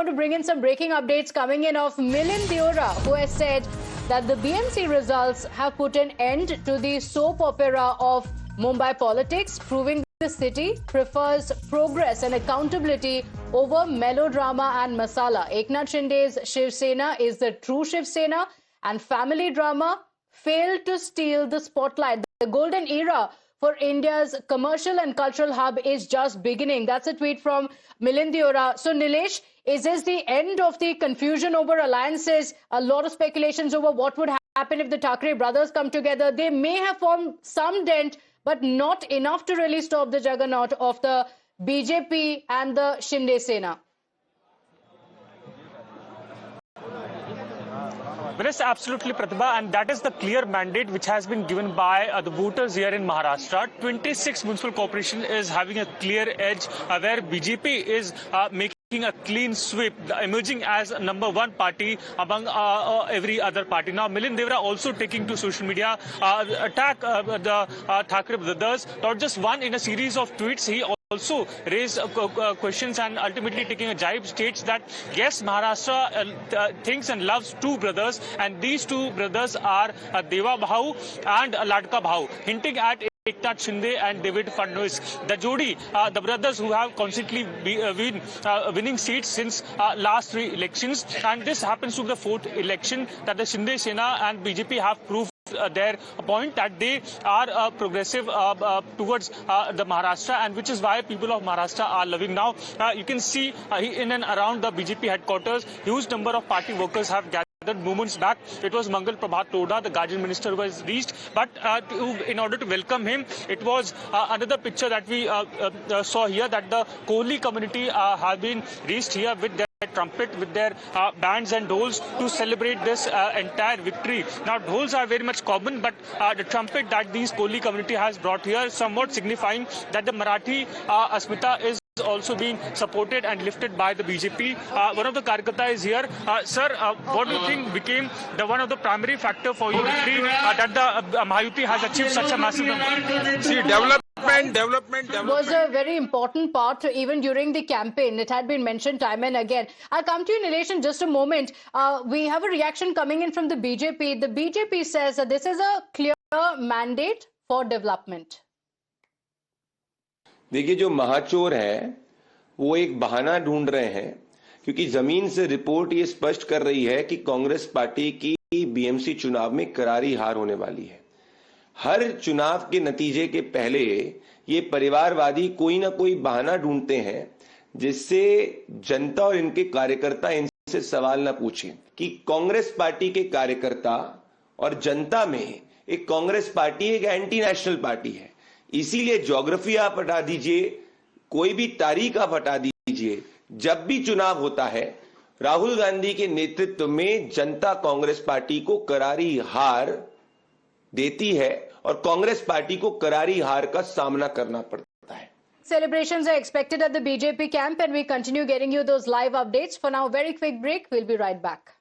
To bring in some breaking updates coming in of Milind Deora, who has said that the BMC results have put an end to the soap opera of Mumbai politics, proving the city prefers progress and accountability over melodrama and masala. Eknath Shinde's Shiv Sena is the true Shiv Sena, and family drama failed to steal the spotlight. The golden era for India's commercial and cultural hub is just beginning. That's a tweet from Milind Deora. So, Nilesh, is this the end of the confusion over alliances? A lot of speculations over what would happen if the Thackeray brothers come together. They may have formed some dent, but not enough to really stop the juggernaut of the BJP and the Shinde Sena. Yes, absolutely, Pratibha, and that is the clear mandate which has been given by the voters here in Maharashtra. 26 municipal corporation is having a clear edge where BJP is making a clean sweep, emerging as number one party among every other party. Now, Milind Deora also taking to social media attack the Thackeray brothers. Not just one, in a series of tweets, he also raised questions and ultimately taking a jibe, states that yes, Maharashtra thinks and loves two brothers, and these two brothers are Deva Bhau and Ladka Bhau, hinting at Eknath Shinde and David Fadnavis, the Jodi, the brothers who have constantly been winning seats since last three elections, and this happens to be the fourth election that the Shinde Sena and BJP have proved their point that they are progressive towards the Maharashtra, and which is why people of Maharashtra are loving. Now, you can see in and around the BJP headquarters, huge number of party workers have gathered. Moments back, it was Mangal Prabhat Toda, the guardian minister, who was reached, but in order to welcome him, it was another picture that we saw here, that the Kohli community have been reached here with their trumpet, with their bands and dhols to celebrate this entire victory. Now, dhols are very much common, but the trumpet that these Kohli community has brought here, somewhat signifying that the Marathi Asmita is also being supported and lifted by the BJP. One of the Karyakarta is here. Sir, what do you think became one of the primary factor for your victory that the Mahayuti has achieved such a massive number? See, development was a very important part even during the campaign. It had been mentioned time and again. I'll come to you, Nilesh, in just a moment. We have a reaction coming in from the BJP. The BJP says that this is a clear mandate for development. देखिए, जो महाचोर हैं वो एक बहाना ढूंढ रहे हैं, क्योंकि जमीन से रिपोर्ट ये स्पष्ट कर रही है कि कांग्रेस पार्टी की बीएमसी चुनाव में करारी हार होने वाली है। हर चुनाव के नतीजे के पहले ये परिवारवादी कोई ना कोई बहाना ढूंढते हैं जिससे जनता और इनके कार्यकर्ता इनसे सवाल ना पूछें कि कांग्रेस पार्टी के कार्यकर्ता और जनता में एक कांग्रेस पार्टी एक एंटी नेशनल पार्टी है। इसीलिए ज्योग्राफी आप हटा दीजिए, कोई भी तारीख आप हटा दीजिए, जब भी चुनाव होता है राहुल गांधी के नेतृत्व में जनता कांग्रेस पार्टी को करारी हार देती है और कांग्रेस पार्टी को करारी हार का सामना करना पड़ता है। Celebrations are expected at the BJP camp, and we continue getting you those live updates. For now, very quick break. We'll be right back.